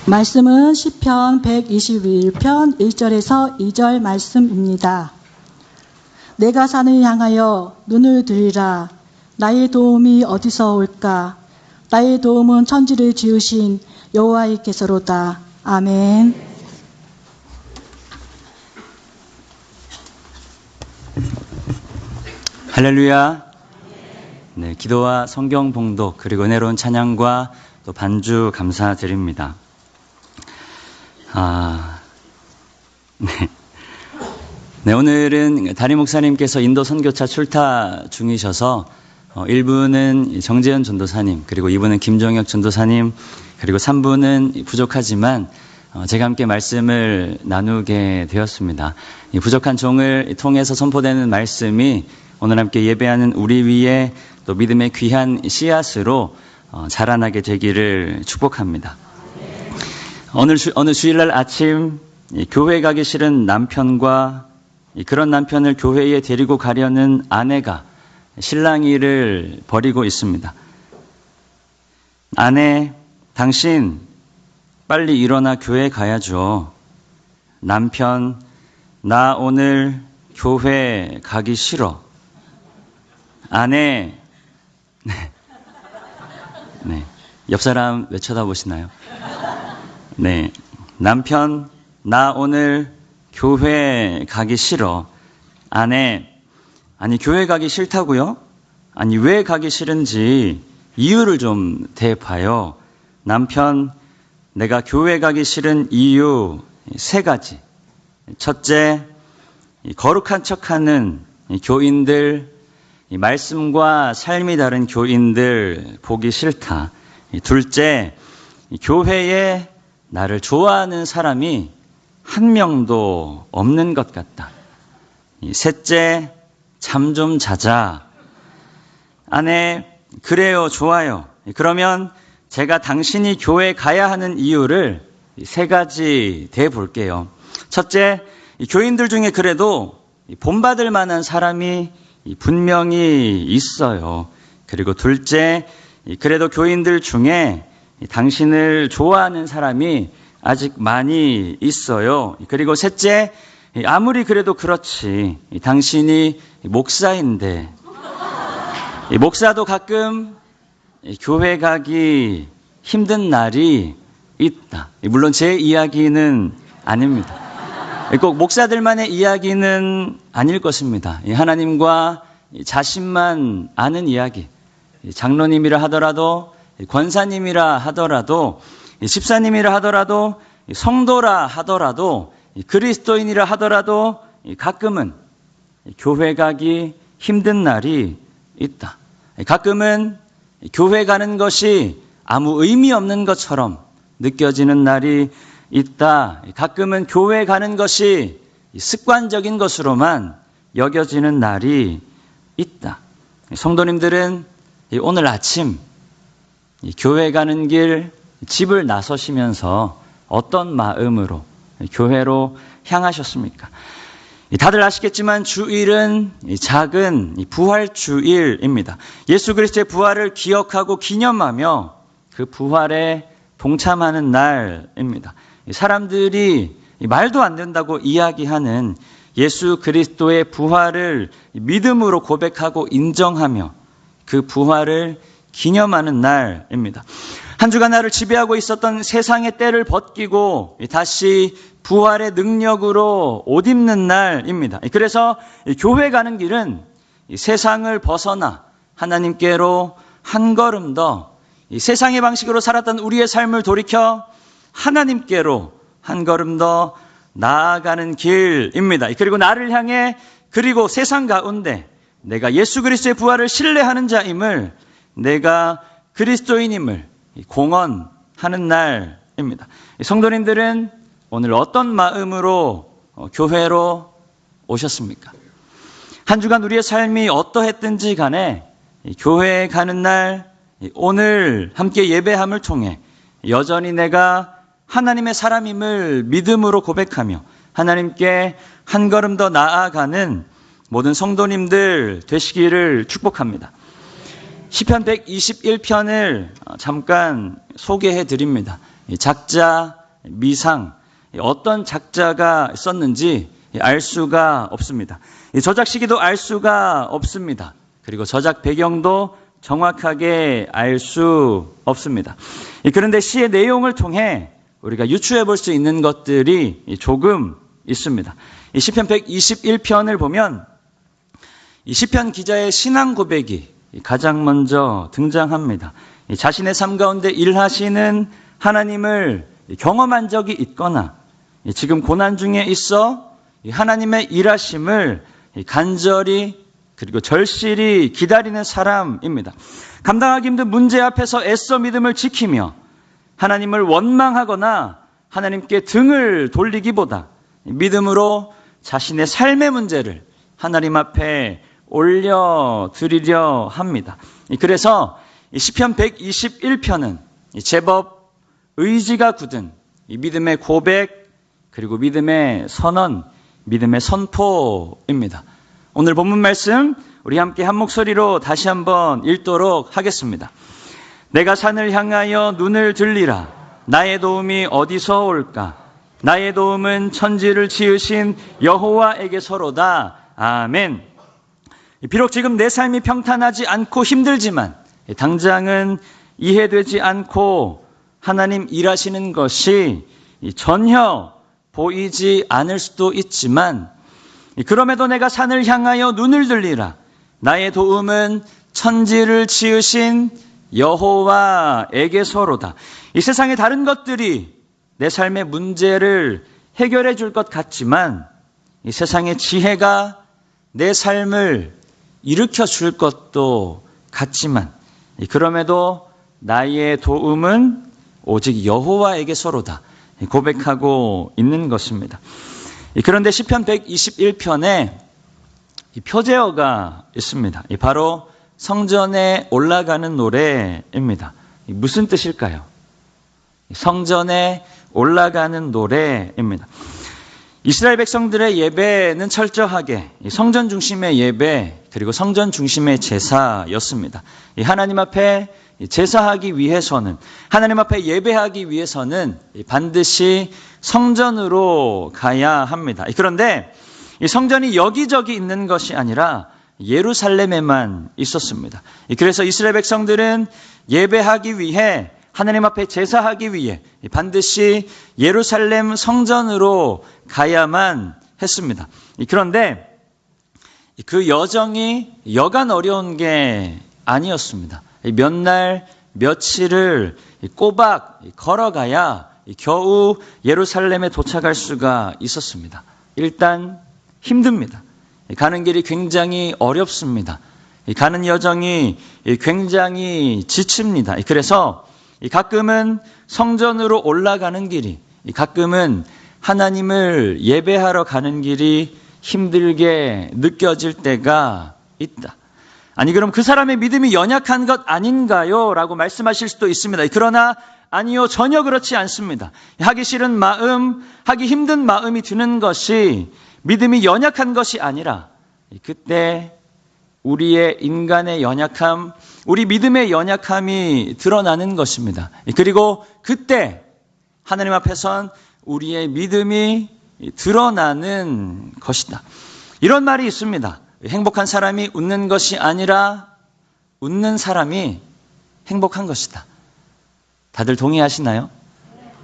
말씀은 시편 121편 1절에서 2절 말씀입니다. 내가 산을 향하여 눈을 들이라. 나의 도움이 어디서 올까? 나의 도움은 천지를 지으신 여호와께서로다. 아멘. 할렐루야. 네, 기도와 성경 봉독 그리고 은혜로운 찬양과 또 반주 감사드립니다. 네, 오늘은 다리 목사님께서 인도 선교차 출타 중이셔서 1부는 정재현 전도사님, 그리고 2부는 김종혁 전도사님, 그리고 3부는 부족하지만 제가 함께 말씀을 나누게 되었습니다. 이 부족한 종을 통해서 선포되는 말씀이 오늘 함께 예배하는 우리 위에 또 믿음의 귀한 씨앗으로 자라나게 되기를 축복합니다. 어느 주일날 아침 교회 가기 싫은 남편과 그런 남편을 교회에 데리고 가려는 아내가 실랑이를 벌이고 있습니다. 아내, 당신 빨리 일어나 교회 가야죠. 남편, 나 오늘 교회 가기 싫어. 아내, 네. 옆 사람 왜 쳐다보시나요? 네. 남편, 나 오늘 교회 가기 싫어. 아내, 아니, 교회 가기 싫다고요? 아니, 왜 가기 싫은지 이유를 좀 대봐요. 남편, 내가 교회 가기 싫은 이유 3가지. 첫째, 거룩한 척하는 교인들, 말씀과 삶이 다른 교인들 보기 싫다. 둘째, 교회에 나를 좋아하는 사람이 한 명도 없는 것 같다. 셋째, 잠 좀 자자. 아내, 그래요, 좋아요. 그러면 제가 당신이 교회 가야 하는 이유를 3가지 대볼게요. 첫째, 교인들 중에 그래도 본받을 만한 사람이 분명히 있어요. 그리고 둘째, 그래도 교인들 중에 당신을 좋아하는 사람이 아직 많이 있어요. 그리고 셋째, 아무리 그래도 그렇지, 당신이 목사인데, 목사도 가끔 교회 가기 힘든 날이 있다. 물론 제 이야기는 아닙니다. 꼭 목사들만의 이야기는 아닐 것입니다. 하나님과 자신만 아는 이야기. 장로님이라 하더라도, 권사님이라 하더라도, 집사님이라 하더라도, 성도라 하더라도, 그리스도인이라 하더라도 가끔은 교회 가기 힘든 날이 있다. 가끔은 교회 가는 것이 아무 의미 없는 것처럼 느껴지는 날이 있다. 가끔은 교회 가는 것이 습관적인 것으로만 여겨지는 날이 있다. 성도님들은 오늘 아침 교회 가는 길 집을 나서시면서 어떤 마음으로 교회로 향하셨습니까? 다들 아시겠지만 주일은 작은 부활주일입니다. 예수 그리스도의 부활을 기억하고 기념하며 그 부활에 동참하는 날입니다. 사람들이 말도 안 된다고 이야기하는 예수 그리스도의 부활을 믿음으로 고백하고 인정하며 그 부활을 기념하는 날입니다. 한 주간 나를 지배하고 있었던 세상의 때를 벗기고 다시 부활의 능력으로 옷 입는 날입니다. 그래서 교회 가는 길은 세상을 벗어나 하나님께로 한 걸음 더 세상의 방식으로 살았던 우리의 삶을 돌이켜 하나님께로 한 걸음 더 나아가는 길입니다. 그리고 나를 향해 그리고 세상 가운데 내가 예수 그리스도의 부활을 신뢰하는 자임을, 내가 그리스도인임을 공언하는 날입니다. 성도님들은 오늘 어떤 마음으로 교회로 오셨습니까? 한 주간 우리의 삶이 어떠했든지 간에 교회에 가는 날, 오늘 함께 예배함을 통해 여전히 내가 하나님의 사람임을 믿음으로 고백하며 하나님께 한 걸음 더 나아가는 모든 성도님들 되시기를 축복합니다. 시편 121편을 잠깐 소개해 드립니다. 작자, 미상, 어떤 작자가 썼는지 알 수가 없습니다. 저작 시기도 알 수가 없습니다. 그리고 저작 배경도 정확하게 알 수 없습니다. 그런데 시의 내용을 통해 우리가 유추해 볼 수 있는 것들이 조금 있습니다. 이 시편 121편을 보면 이 시편 기자의 신앙 고백이 가장 먼저 등장합니다. 자신의 삶 가운데 일하시는 하나님을 경험한 적이 있거나 지금 고난 중에 있어 하나님의 일하심을 간절히 그리고 절실히 기다리는 사람입니다. 감당하기 힘든 문제 앞에서 애써 믿음을 지키며 하나님을 원망하거나 하나님께 등을 돌리기보다 믿음으로 자신의 삶의 문제를 하나님 앞에 올려드리려 합니다. 그래서 시편 121편은 제법 의지가 굳은 믿음의 고백 그리고 믿음의 선언, 믿음의 선포입니다. 오늘 본문 말씀 우리 함께 한 목소리로 다시 한번 읽도록 하겠습니다. 내가 산을 향하여 눈을 들리라. 나의 도움이 어디서 올까? 나의 도움은 천지를 지으신 여호와에게서로다. 아멘. 비록 지금 내 삶이 평탄하지 않고 힘들지만 당장은 이해되지 않고 하나님 일하시는 것이 전혀 보이지 않을 수도 있지만 그럼에도 내가 산을 향하여 눈을 들리라. 나의 도움은 천지를 지으신 여호와에게서로다. 이 세상의 다른 것들이 내 삶의 문제를 해결해 줄 것 같지만 이 세상의 지혜가 내 삶을 일으켜 줄 것도 같지만 그럼에도 나의 도움은 오직 여호와에게서로다 고백하고 있는 것입니다. 그런데 시편 121편에 표제어가 있습니다. 바로 성전에 올라가는 노래입니다. 무슨 뜻일까요? 성전에 올라가는 노래입니다. 이스라엘 백성들의 예배는 철저하게 성전 중심의 예배 그리고 성전 중심의 제사였습니다. 하나님 앞에 제사하기 위해서는 하나님 앞에 예배하기 위해서는 반드시 성전으로 가야 합니다. 그런데 이 성전이 여기저기 있는 것이 아니라 예루살렘에만 있었습니다. 그래서 이스라엘 백성들은 예배하기 위해 하나님 앞에 제사하기 위해 반드시 예루살렘 성전으로 가야만 했습니다. 그런데 그 여정이 여간 어려운 게 아니었습니다. 몇 날, 며칠을 꼬박 걸어가야 겨우 예루살렘에 도착할 수가 있었습니다. 일단 힘듭니다. 가는 길이 굉장히 어렵습니다. 가는 여정이 굉장히 지칩니다. 그래서 가끔은 성전으로 올라가는 길이, 가끔은 하나님을 예배하러 가는 길이 힘들게 느껴질 때가 있다. 아니 그럼 그 사람의 믿음이 연약한 것 아닌가요? 라고 말씀하실 수도 있습니다. 그러나 아니요, 전혀 그렇지 않습니다. 하기 싫은 마음, 하기 힘든 마음이 드는 것이 믿음이 연약한 것이 아니라 그때 우리의 인간의 연약함, 우리 믿음의 연약함이 드러나는 것입니다. 그리고 그때 하나님 앞에선 우리의 믿음이 드러나는 것이다. 이런 말이 있습니다. 행복한 사람이 웃는 것이 아니라 웃는 사람이 행복한 것이다. 다들 동의하시나요?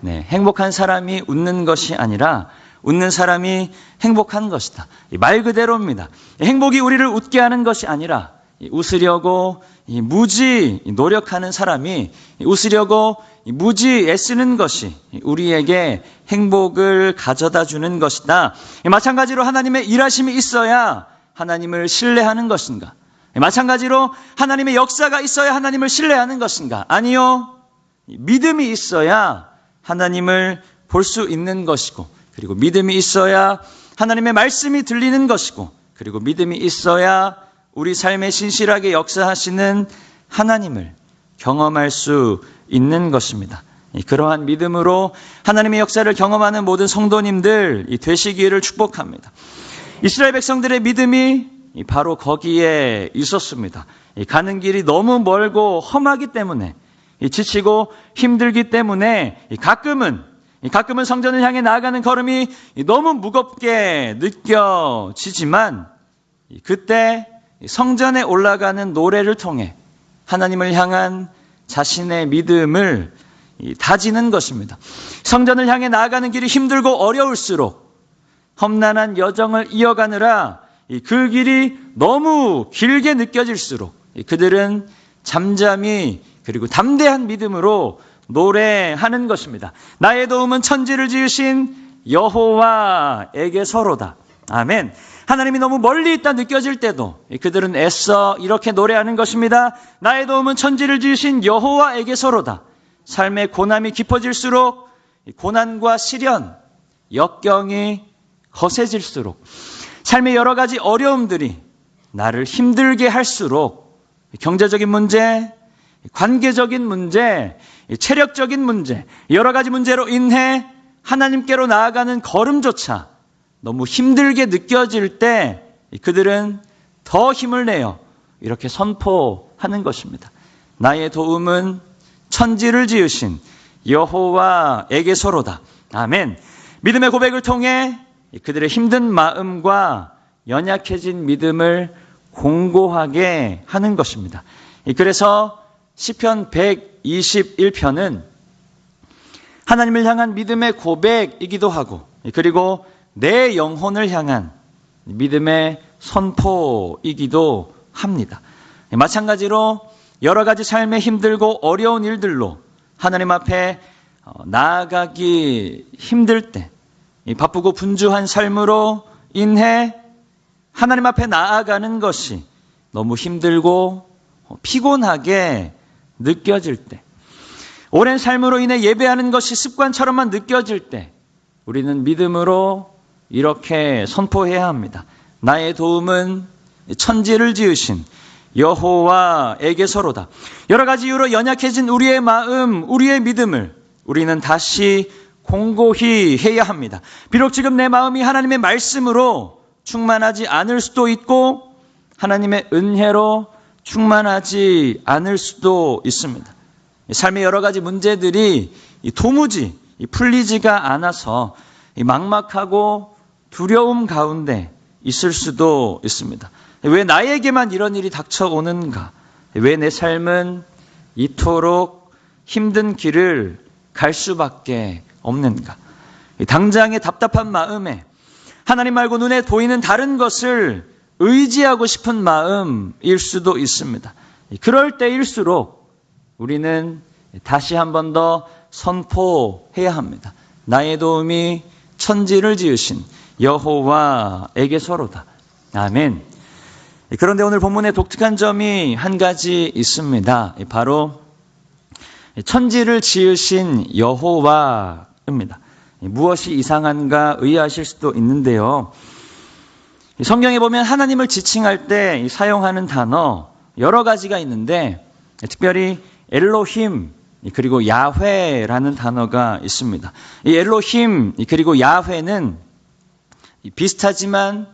네, 행복한 사람이 웃는 것이 아니라 웃는 사람이 행복한 것이다. 말 그대로입니다. 행복이 우리를 웃게 하는 것이 아니라 웃으려고 무지 노력하는 사람이 웃으려고 무지 애쓰는 것이 우리에게 행복을 가져다 주는 것이다. 마찬가지로 하나님의 일하심이 있어야 하나님을 신뢰하는 것인가? 마찬가지로 하나님의 역사가 있어야 하나님을 신뢰하는 것인가? 아니요. 믿음이 있어야 하나님을 볼 수 있는 것이고, 그리고 믿음이 있어야 하나님의 말씀이 들리는 것이고, 그리고 믿음이 있어야 우리 삶에 신실하게 역사하시는 하나님을 경험할 수 있는 것입니다. 그러한 믿음으로 하나님의 역사를 경험하는 모든 성도님들 되시기를 축복합니다. 이스라엘 백성들의 믿음이 바로 거기에 있었습니다. 가는 길이 너무 멀고 험하기 때문에 지치고 힘들기 때문에 가끔은 성전을 향해 나아가는 걸음이 너무 무겁게 느껴지지만 그때 성전에 올라가는 노래를 통해 하나님을 향한 자신의 믿음을 다지는 것입니다. 성전을 향해 나아가는 길이 힘들고 어려울수록 험난한 여정을 이어가느라 그 길이 너무 길게 느껴질수록 그들은 잠잠히 그리고 담대한 믿음으로 노래하는 것입니다. 나의 도움은 천지를 지으신 여호와에게서로다. 아멘. 하나님이 너무 멀리 있다 느껴질 때도 그들은 애써 이렇게 노래하는 것입니다. 나의 도움은 천지를 지으신 여호와에게서로다. 삶의 고난이 깊어질수록 고난과 시련, 역경이 거세질수록 삶의 여러 가지 어려움들이 나를 힘들게 할수록 경제적인 문제, 관계적인 문제, 체력적인 문제, 여러 가지 문제로 인해 하나님께로 나아가는 걸음조차 너무 힘들게 느껴질 때 그들은 더 힘을 내어 이렇게 선포하는 것입니다. 나의 도움은 천지를 지으신 여호와에게서로다. 아멘. 믿음의 고백을 통해 그들의 힘든 마음과 연약해진 믿음을 공고하게 하는 것입니다. 그래서 시편 121편은 하나님을 향한 믿음의 고백이기도 하고 그리고 내 영혼을 향한 믿음의 선포이기도 합니다. 마찬가지로 여러 가지 삶에 힘들고 어려운 일들로 하나님 앞에 나아가기 힘들 때 바쁘고 분주한 삶으로 인해 하나님 앞에 나아가는 것이 너무 힘들고 피곤하게 느껴질 때, 오랜 삶으로 인해 예배하는 것이 습관처럼만 느껴질 때 우리는 믿음으로 이렇게 선포해야 합니다. 나의 도움은 천지를 지으신 여호와에게서로다. 여러 가지 이유로 연약해진 우리의 마음, 우리의 믿음을 우리는 다시 공고히 해야 합니다. 비록 지금 내 마음이 하나님의 말씀으로 충만하지 않을 수도 있고 하나님의 은혜로 충만하지 않을 수도 있습니다. 삶의 여러 가지 문제들이 도무지 풀리지가 않아서 막막하고 두려움 가운데 있을 수도 있습니다. 왜 나에게만 이런 일이 닥쳐오는가? 왜 내 삶은 이토록 힘든 길을 갈 수밖에 없는가? 당장의 답답한 마음에 하나님 말고 눈에 보이는 다른 것을 의지하고 싶은 마음일 수도 있습니다. 그럴 때일수록 우리는 다시 한 번 더 선포해야 합니다. 나의 도움이 천지를 지으신 여호와에게서로다. 아멘. 그런데 오늘 본문에 독특한 점이 한 가지 있습니다. 바로 천지를 지으신 여호와입니다. 무엇이 이상한가 의아하실 수도 있는데요. 성경에 보면 하나님을 지칭할 때 사용하는 단어 여러 가지가 있는데 특별히 엘로힘 그리고 야훼라는 단어가 있습니다. 이 엘로힘 그리고 야훼는 비슷하지만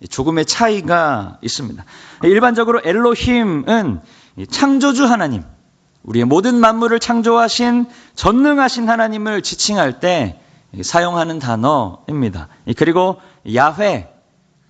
조금의 차이가 있습니다. 일반적으로 엘로힘은 창조주 하나님, 우리의 모든 만물을 창조하신 전능하신 하나님을 지칭할 때 사용하는 단어입니다. 그리고 야훼,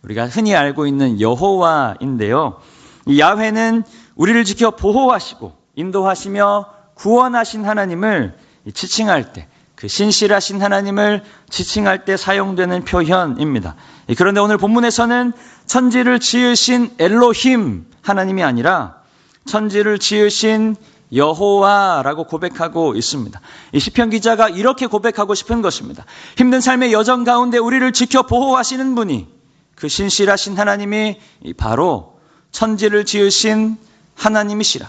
우리가 흔히 알고 있는 여호와인데요. 이 야훼는 우리를 지켜 보호하시고 인도하시며 구원하신 하나님을 지칭할 때, 그 신실하신 하나님을 지칭할 때 사용되는 표현입니다. 그런데 오늘 본문에서는 천지를 지으신 엘로힘 하나님이 아니라 천지를 지으신 여호와라고 고백하고 있습니다. 이 시편 기자가 이렇게 고백하고 싶은 것입니다. 힘든 삶의 여정 가운데 우리를 지켜 보호하시는 분이, 그 신실하신 하나님이 바로 천지를 지으신 하나님이시라.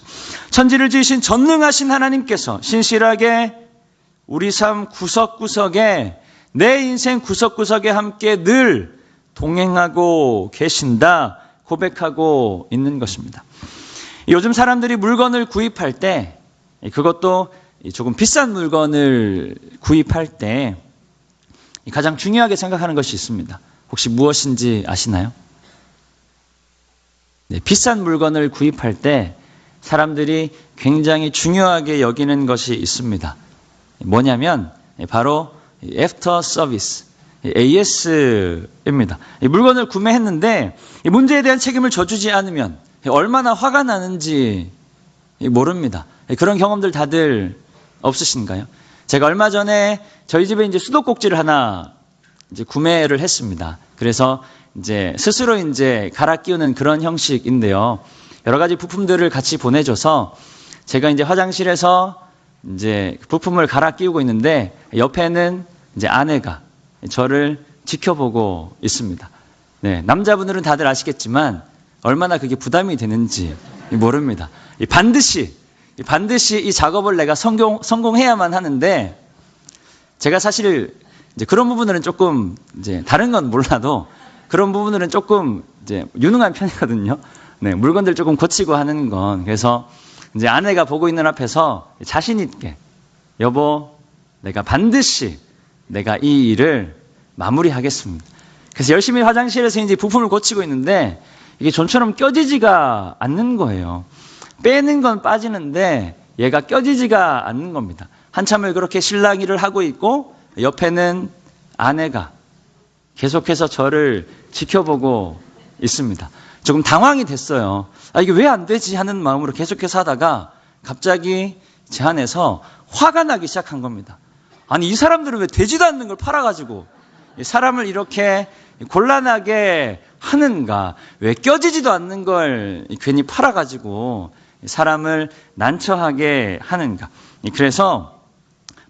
천지를 지으신 전능하신 하나님께서 신실하게 우리 삶 구석구석에, 내 인생 구석구석에 함께 늘 동행하고 계신다 고백하고 있는 것입니다. 요즘 사람들이 물건을 구입할 때, 그것도 조금 비싼 물건을 구입할 때 가장 중요하게 생각하는 것이 있습니다. 혹시 무엇인지 아시나요? 네, 비싼 물건을 구입할 때 사람들이 굉장히 중요하게 여기는 것이 있습니다. 뭐냐면 바로 애프터 서비스, AS입니다. 물건을 구매했는데 문제에 대한 책임을 져주지 않으면 얼마나 화가 나는지 모릅니다. 그런 경험들 다들 없으신가요? 제가 얼마 전에 저희 집에 이제 수도꼭지를 하나 이제 구매를 했습니다. 그래서 이제 스스로 이제 갈아 끼우는 그런 형식인데요. 여러 가지 부품들을 같이 보내줘서 제가 이제 화장실에서 이제 부품을 갈아 끼우고 있는데 옆에는 이제 아내가 저를 지켜보고 있습니다. 네, 남자분들은 다들 아시겠지만 얼마나 그게 부담이 되는지 모릅니다. 반드시 이 작업을 내가 성공해야만 하는데 제가 사실 이제 그런 부분들은 조금 이제 다른 건 몰라도 그런 부분들은 조금 이제 유능한 편이거든요. 네, 물건들 조금 고치고 하는 건. 그래서 이제 아내가 보고 있는 앞에서 자신 있게 여보, 내가 반드시 내가 이 일을 마무리하겠습니다. 그래서 열심히 화장실에서 이제 부품을 고치고 있는데 이게 좀처럼 껴지지가 않는 거예요. 빼는 건 빠지는데 얘가 껴지지가 않는 겁니다. 한참을 그렇게 실랑이를 하고 있고 옆에는 아내가 계속해서 저를 지켜보고 있습니다. 조금 당황이 됐어요. 이게 왜 안 되지 하는 마음으로 계속해서 하다가 갑자기 제 안에서 화가 나기 시작한 겁니다. 아니, 이 사람들은 왜 되지도 않는 걸 팔아가지고 사람을 이렇게 곤란하게 하는가? 왜 껴지지도 않는 걸 괜히 팔아가지고 사람을 난처하게 하는가? 그래서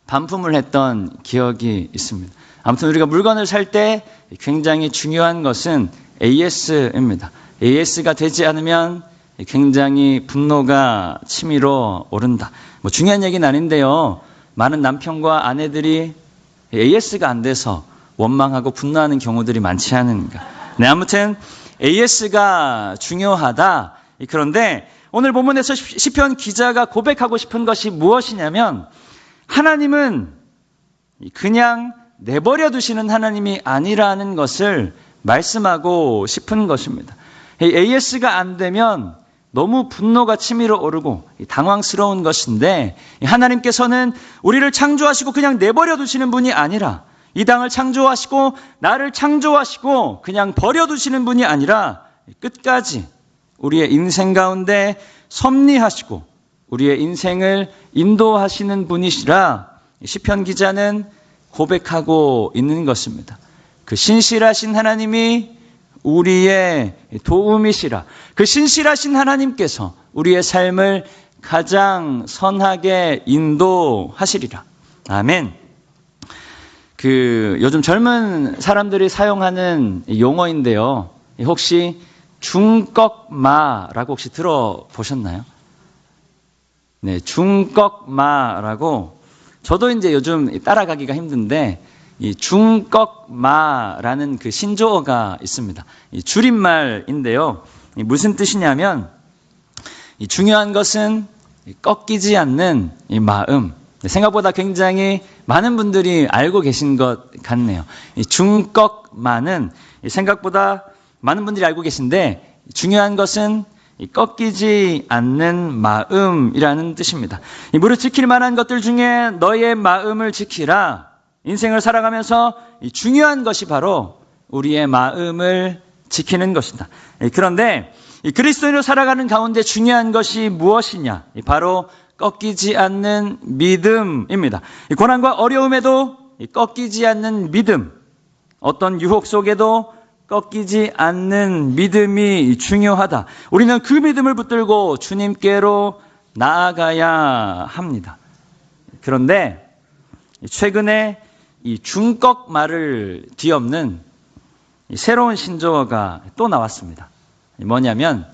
반품을 했던 기억이 있습니다. 아무튼 우리가 물건을 살 때 굉장히 중요한 것은 AS입니다. AS가 되지 않으면 굉장히 분노가 치밀어 오른다. 뭐 중요한 얘기는 아닌데요. 많은 남편과 아내들이 AS가 안 돼서 원망하고 분노하는 경우들이 많지 않은가. 네, 아무튼 AS가 중요하다. 그런데 오늘 본문에서 시편 기자가 고백하고 싶은 것이 무엇이냐면 하나님은 그냥 내버려 두시는 하나님이 아니라는 것을 말씀하고 싶은 것입니다. AS가 안 되면 너무 분노가 치밀어 오르고 당황스러운 것인데 하나님께서는 우리를 창조하시고 그냥 내버려 두시는 분이 아니라 이 땅을 창조하시고 나를 창조하시고 그냥 버려두시는 분이 아니라 끝까지 우리의 인생 가운데 섭리하시고 우리의 인생을 인도하시는 분이시라 시편 기자는 고백하고 있는 것입니다. 그 신실하신 하나님이 우리의 도움이시라. 그 신실하신 하나님께서 우리의 삶을 가장 선하게 인도하시리라. 아멘. 요즘 젊은 사람들이 사용하는 용어인데요. 혹시 중꺽마라고 혹시 들어보셨나요? 네, 중꺽마라고 저도 이제 요즘 따라가기가 힘든데 이 중꺽마라는 그 신조어가 있습니다. 이 줄임말인데요. 무슨 뜻이냐면 이 중요한 것은 꺾이지 않는 이 마음. 생각보다 굉장히 많은 분들이 알고 계신 것 같네요. 이 중꺽마는 생각보다 많은 분들이 알고 계신데 중요한 것은 꺾이지 않는 마음이라는 뜻입니다. 이 무릇 지킬 만한 것들 중에 너의 마음을 지키라. 인생을 살아가면서 중요한 것이 바로 우리의 마음을 지키는 것이다. 그런데 그리스도인으로 살아가는 가운데 중요한 것이 무엇이냐? 바로 꺾이지 않는 믿음입니다. 고난과 어려움에도 꺾이지 않는 믿음, 어떤 유혹 속에도 꺾이지 않는 믿음이 중요하다. 우리는 그 믿음을 붙들고 주님께로 나아가야 합니다. 그런데 최근에 이 중꺽마를 뒤엎는 새로운 신조어가 또 나왔습니다. 뭐냐면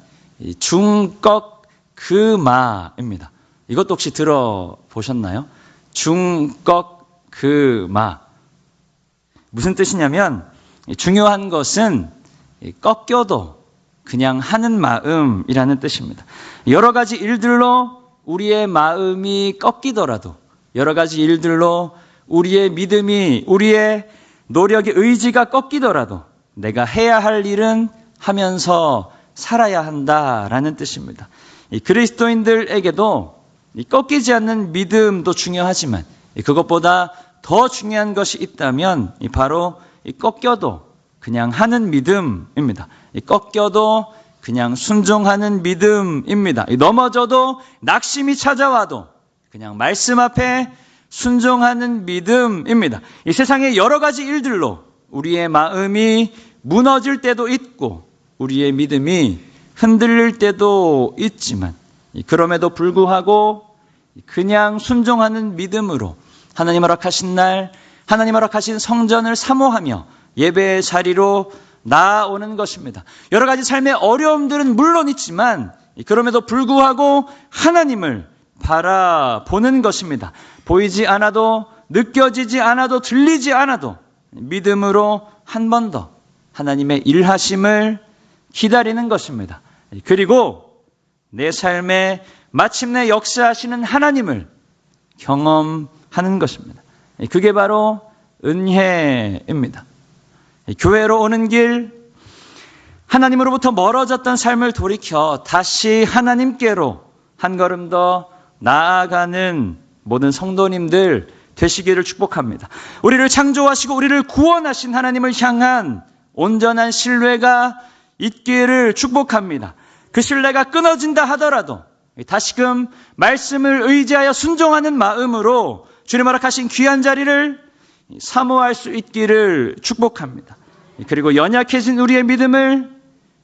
중꺽그마입니다. 이것도 혹시 들어보셨나요? 중꺽그마. 무슨 뜻이냐면 중요한 것은 꺾여도 그냥 하는 마음이라는 뜻입니다. 여러 가지 일들로 우리의 마음이 꺾이더라도 여러 가지 일들로 우리의 믿음이 우리의 노력의 의지가 꺾이더라도 내가 해야 할 일은 하면서 살아야 한다라는 뜻입니다. 이 그리스도인들에게도 이 꺾이지 않는 믿음도 중요하지만 그것보다 더 중요한 것이 있다면 바로 이 꺾여도 그냥 하는 믿음입니다. 이 꺾여도 그냥 순종하는 믿음입니다. 이 넘어져도 낙심이 찾아와도 그냥 말씀 앞에 순종하는 믿음입니다. 이 세상의 여러 가지 일들로 우리의 마음이 무너질 때도 있고 우리의 믿음이 흔들릴 때도 있지만 그럼에도 불구하고 그냥 순종하는 믿음으로 하나님 허락하신 날, 하나님 허락하신 성전을 사모하며 예배의 자리로 나아오는 것입니다. 여러 가지 삶의 어려움들은 물론 있지만 그럼에도 불구하고 하나님을 바라보는 것입니다. 보이지 않아도 느껴지지 않아도 들리지 않아도 믿음으로 한 번 더 하나님의 일하심을 기다리는 것입니다. 그리고 내 삶에 마침내 역사하시는 하나님을 경험하는 것입니다. 그게 바로 은혜입니다. 교회로 오는 길, 하나님으로부터 멀어졌던 삶을 돌이켜 다시 하나님께로 한 걸음 더 나아가는 모든 성도님들 되시기를 축복합니다. 우리를 창조하시고 우리를 구원하신 하나님을 향한 온전한 신뢰가 있기를 축복합니다. 그 신뢰가 끊어진다 하더라도 다시금 말씀을 의지하여 순종하는 마음으로 주님 허락하신 귀한 자리를 사모할 수 있기를 축복합니다. 그리고 연약해진 우리의 믿음을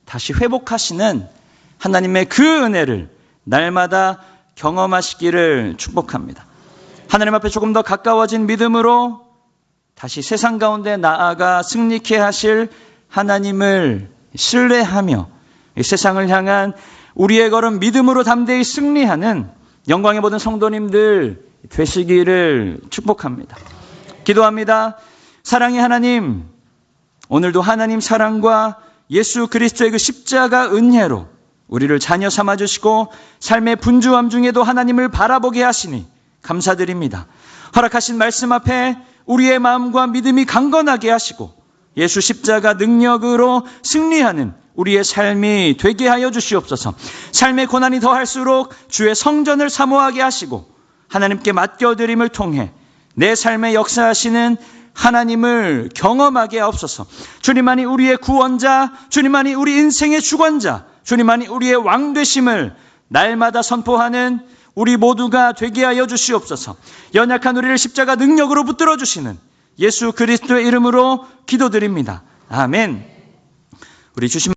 다시 회복하시는 하나님의 그 은혜를 날마다 경험하시기를 축복합니다. 하나님 앞에 조금 더 가까워진 믿음으로 다시 세상 가운데 나아가 승리케 하실 하나님을 신뢰하며 이 세상을 향한 우리의 걸음 믿음으로 담대히 승리하는 영광의 모든 성도님들 되시기를 축복합니다. 기도합니다. 사랑의 하나님, 오늘도 하나님 사랑과 예수 그리스도의 그 십자가 은혜로 우리를 자녀 삼아주시고 삶의 분주함 중에도 하나님을 바라보게 하시니 감사드립니다. 허락하신 말씀 앞에 우리의 마음과 믿음이 강건하게 하시고 예수 십자가 능력으로 승리하는 우리의 삶이 되게 하여 주시옵소서. 삶의 고난이 더할수록 주의 성전을 사모하게 하시고 하나님께 맡겨드림을 통해 내 삶에 역사하시는 하나님을 경험하게 하옵소서. 주님만이 우리의 구원자, 주님만이 우리 인생의 주권자, 주님만이 우리의 왕 되심을 날마다 선포하는 우리 모두가 되게 하여 주시옵소서. 연약한 우리를 십자가 능력으로 붙들어 주시는 예수 그리스도의 이름으로 기도드립니다. 아멘. 우리 주신